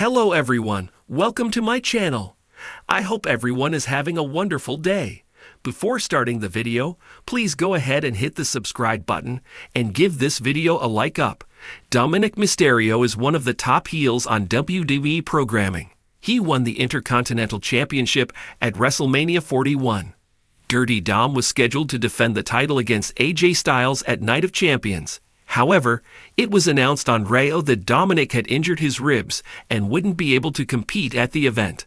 Hello everyone, welcome to my channel. I hope everyone is having a wonderful day. Before starting the video, please go ahead and hit the subscribe button and give this video a like up. Dominik Mysterio is one of the top heels on WWE programming. He won the Intercontinental Championship at WrestleMania 41. Dirty Dom was scheduled to defend the title against AJ Styles at Night of Champions. However, it was announced on Raw that Dominik had injured his ribs and wouldn't be able to compete at the event.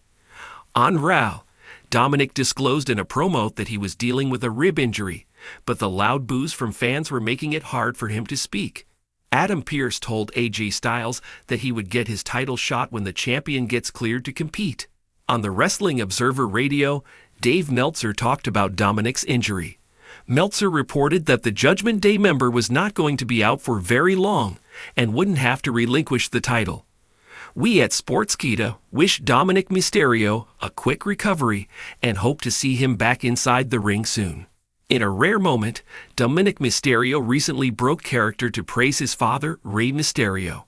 On Raw, Dominik disclosed in a promo that he was dealing with a rib injury, but the loud boos from fans were making it hard for him to speak. Adam Pearce told AJ Styles that he would get his title shot when the champion gets cleared to compete. On the Wrestling Observer Radio, Dave Meltzer talked about Dominik's injury. Meltzer reported that the Judgment Day member was not going to be out for very long and wouldn't have to relinquish the title. We at Sportskeeda wish Dominik Mysterio a quick recovery and hope to see him back inside the ring soon. In a rare moment, Dominik Mysterio recently broke character to praise his father, Rey Mysterio.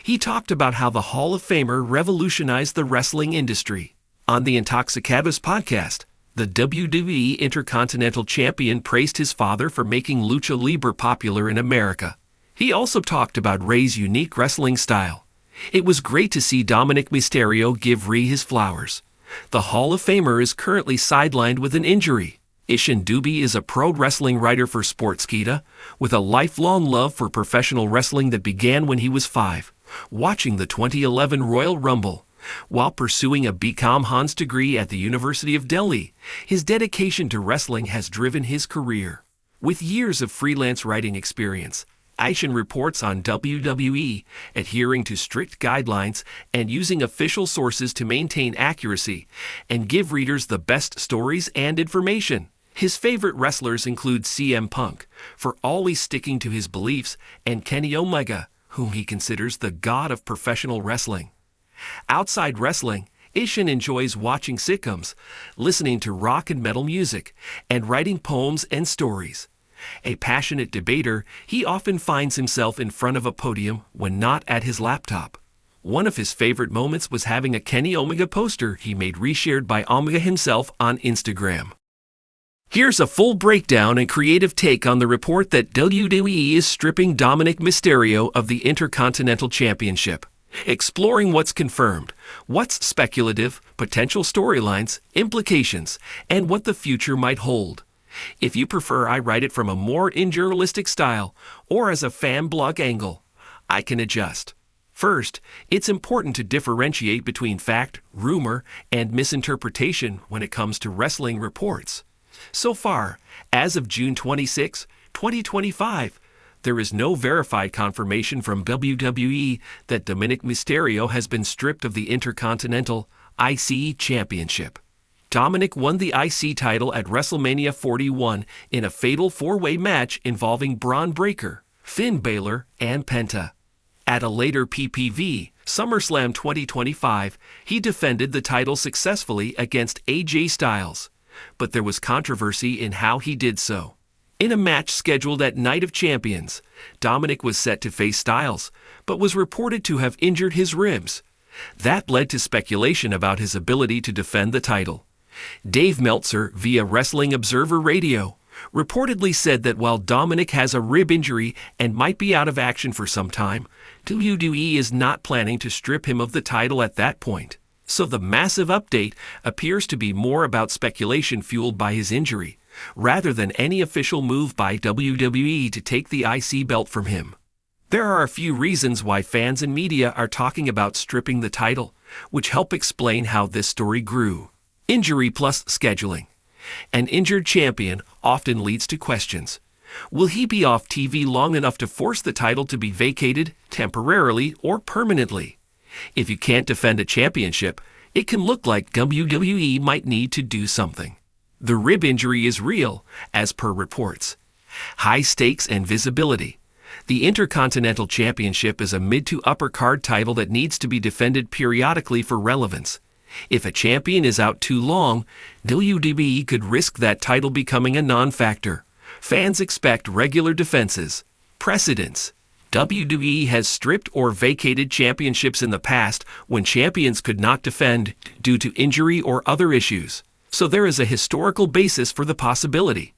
He talked about how the Hall of Famer revolutionized the wrestling industry. On the Intoxicados podcast, the WWE Intercontinental Champion praised his father for making lucha libre popular in America. He also talked about Rey's unique wrestling style. It was great to see Dominik Mysterio give Rey his flowers. The Hall of Famer is currently sidelined with an injury. Ishin Dubey is a pro wrestling writer for Sportskeeda, with a lifelong love for professional wrestling that began when he was 5, watching the 2011 Royal Rumble. While pursuing a BCom Hans degree at the University of Delhi, his dedication to wrestling has driven his career. With years of freelance writing experience, Ishin reports on WWE, adhering to strict guidelines and using official sources to maintain accuracy and give readers the best stories and information. His favorite wrestlers include CM Punk, for always sticking to his beliefs, and Kenny Omega, whom he considers the god of professional wrestling. Outside wrestling, Ishin enjoys watching sitcoms, listening to rock and metal music, and writing poems and stories. A passionate debater, he often finds himself in front of a podium when not at his laptop. One of his favorite moments was having a Kenny Omega poster he made reshared by Omega himself on Instagram. Here's a full breakdown and creative take on the report that WWE is stripping Dominik Mysterio of the Intercontinental Championship. Exploring what's confirmed, what's speculative, potential storylines, implications, and what the future might hold. If you prefer I write it from a more journalistic style or as a fan blog angle, I can adjust. First, it's important to differentiate between fact, rumor, and misinterpretation when it comes to wrestling reports. So far, as of June 26, 2025, there is no verified confirmation from WWE that Dominik Mysterio has been stripped of the Intercontinental IC Championship. Dominik won the IC title at WrestleMania 41 in a fatal four-way match involving Braun Breaker, Finn Balor, and Penta. At a later PPV, SummerSlam 2025, he defended the title successfully against AJ Styles, but there was controversy in how he did so. In a match scheduled at Night of Champions, Dominik was set to face Styles, but was reported to have injured his ribs. That led to speculation about his ability to defend the title. Dave Meltzer, via Wrestling Observer Radio, reportedly said that while Dominik has a rib injury and might be out of action for some time, WWE is not planning to strip him of the title at that point. So the massive update appears to be more about speculation fueled by his injury, rather than any official move by WWE to take the IC belt from him. There are a few reasons why fans and media are talking about stripping the title, which help explain how this story grew. Injury plus scheduling. An injured champion often leads to questions. Will he be off TV long enough to force the title to be vacated, temporarily or permanently? If you can't defend a championship, it can look like WWE might need to do something. The rib injury is real, as per reports. High stakes and visibility. The Intercontinental Championship is a mid to upper card title that needs to be defended periodically for relevance. If a champion is out too long, WWE could risk that title becoming a non-factor. Fans expect regular defenses, precedents, WWE has stripped or vacated championships in the past when champions could not defend due to injury or other issues, so there is a historical basis for the possibility.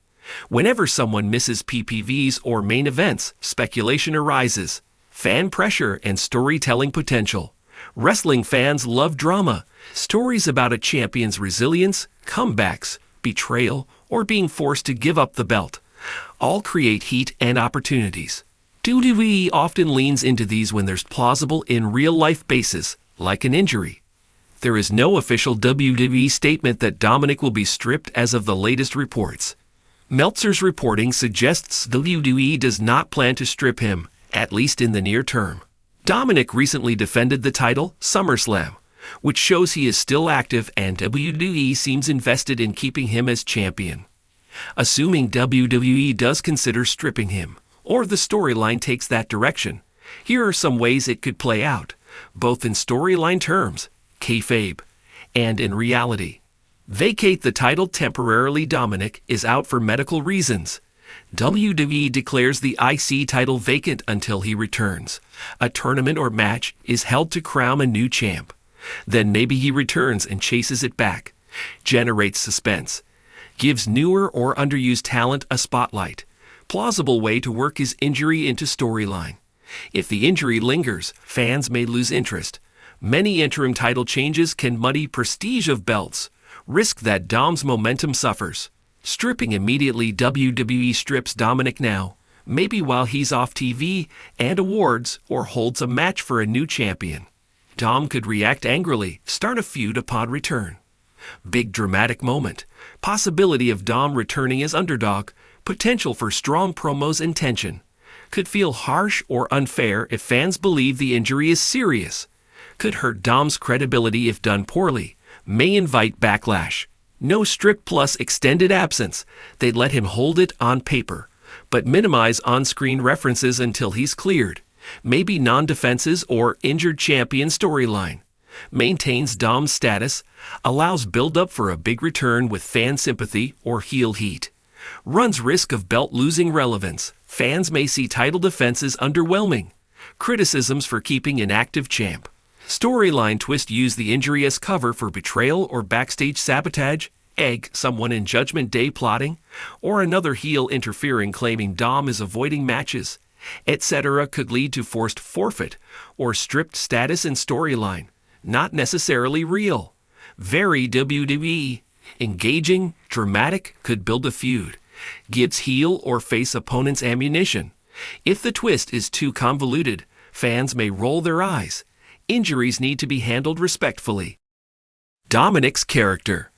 Whenever someone misses PPVs or main events, speculation arises. Fan pressure and storytelling potential. Wrestling fans love drama, stories about a champion's resilience, comebacks, betrayal, or being forced to give up the belt. All create heat and opportunities. WWE often leans into these when there's plausible in real-life basis, like an injury. There is no official WWE statement that Dominik will be stripped as of the latest reports. Meltzer's reporting suggests WWE does not plan to strip him, at least in the near term. Dominik recently defended the title, SummerSlam, which shows he is still active and WWE seems invested in keeping him as champion. Assuming WWE does consider stripping him, or the storyline takes that direction, here are some ways it could play out, both in storyline terms, kayfabe, and in reality. Vacate the title temporarily. Dominik is out for medical reasons. WWE declares the IC title vacant until he returns. A tournament or match is held to crown a new champ. Then maybe he returns and chases it back. Generates suspense. Gives newer or underused talent a spotlight. Plausible way to work his injury into storyline. If the injury lingers, fans may lose interest. Many interim title changes can muddy prestige of belts. Risk that Dom's momentum suffers. Stripping immediately. WWE strips Dominik now, maybe while he's off TV and awards, or holds a match for a new champion. Dom could react angrily, start a feud upon return. Big dramatic moment. Possibility of Dom returning as underdog. Potential for strong promos and tension. Could feel harsh or unfair if fans believe the injury is serious. Could hurt Dom's credibility if done poorly. May invite backlash. No strip plus extended absence. They'd let him hold it on paper, but minimize on-screen references until he's cleared. Maybe non-defenses or injured champion storyline. Maintains Dom's status. Allows build-up for a big return with fan sympathy or heel heat. Runs risk of belt losing relevance. Fans may see title defenses underwhelming. Criticisms for keeping inactive champ. Storyline twist. Use the injury as cover for betrayal or backstage sabotage. Egg someone in Judgment Day plotting, or another heel interfering claiming Dom is avoiding matches, etc. Could lead to forced forfeit or stripped status in storyline. Not necessarily real. Very WWE. Engaging, dramatic, could build a feud. Gives heel or face opponents ammunition. If the twist is too convoluted, fans may roll their eyes. Injuries need to be handled respectfully. Dominik's character.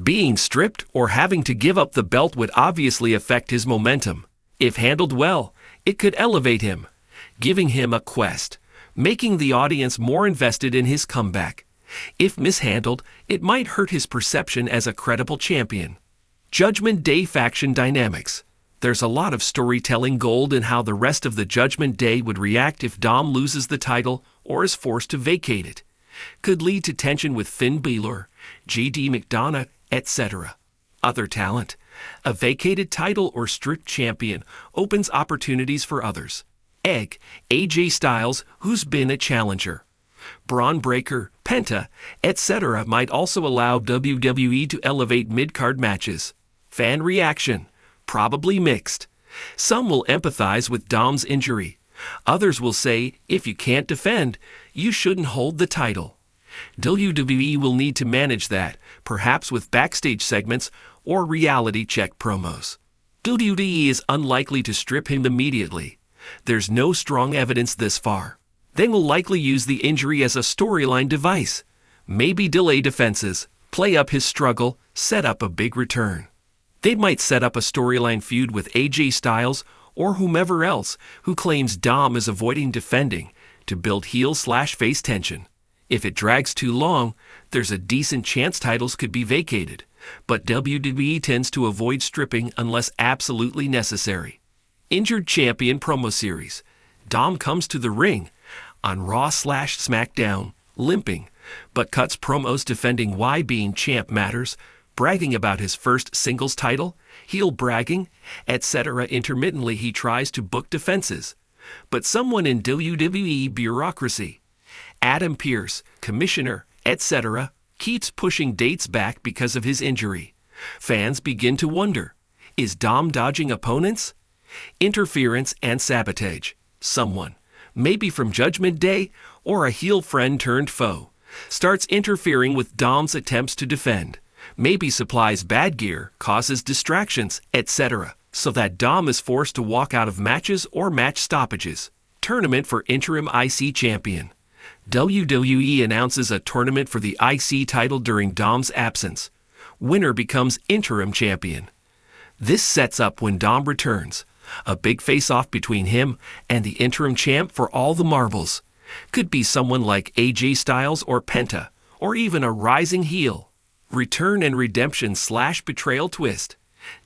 Being stripped or having to give up the belt would obviously affect his momentum. If handled well, it could elevate him, giving him a quest, making the audience more invested in his comeback. If mishandled, it might hurt his perception as a credible champion. Judgment Day faction dynamics. There's a lot of storytelling gold in how the rest of the Judgment Day would react if Dom loses the title or is forced to vacate it. Could lead to tension with Finn Balor, J.D. McDonough, etc. Other talent. A vacated title or stripped champion opens opportunities for others. Egg, AJ Styles, who's been a challenger. Braun Breaker, Penta, etc. might also allow WWE to elevate mid-card matches. Fan reaction. Probably mixed. Some will empathize with Dom's injury. Others will say, if you can't defend, you shouldn't hold the title. WWE will need to manage that, perhaps with backstage segments or reality check promos. WWE is unlikely to strip him immediately. There's no strong evidence this far. They will likely use the injury as a storyline device. Maybe delay defenses, play up his struggle, set up a big return. They might set up a storyline feud with AJ Styles or whomever else who claims Dom is avoiding defending to build heel/face tension. If it drags too long, there's a decent chance titles could be vacated, but WWE tends to avoid stripping unless absolutely necessary. Injured champion promo series. Dom comes to the ring on Raw/SmackDown, limping, but cuts promos defending why being champ matters, bragging about his first singles title, heel bragging, etc. Intermittently he tries to book defenses, but someone in WWE bureaucracy. Adam Pearce, commissioner, etc., keeps pushing dates back because of his injury. Fans begin to wonder, is Dom dodging opponents? Interference and sabotage. Someone, maybe from Judgment Day or a heel friend turned foe, starts interfering with Dom's attempts to defend. Maybe supplies bad gear, causes distractions, etc., so that Dom is forced to walk out of matches or match stoppages. Tournament for Interim IC Champion. WWE announces a tournament for the IC title during Dom's absence. Winner becomes interim champion. This sets up when Dom returns. A big face-off between him and the interim champ for all the marbles. Could be someone like AJ Styles or Penta, or even a rising heel. Return and redemption / betrayal twist.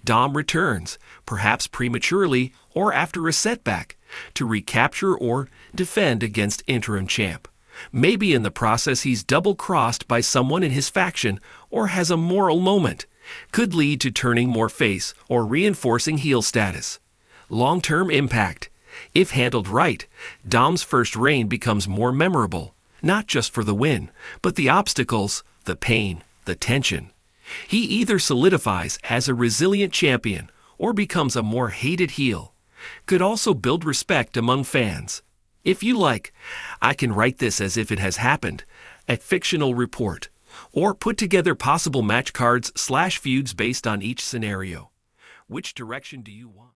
Dom returns, perhaps prematurely or after a setback, to recapture or defend against interim champ. Maybe in the process he's double-crossed by someone in his faction or has a moral moment. Could lead to turning more face or reinforcing heel status. Long-term impact. If handled right, Dom's first reign becomes more memorable, not just for the win, but the obstacles, the pain, the tension. He either solidifies as a resilient champion or becomes a more hated heel. Could also build respect among fans. If you like, I can write this as if it has happened, a fictional report, or put together possible match cards / feuds based on each scenario. Which direction do you want?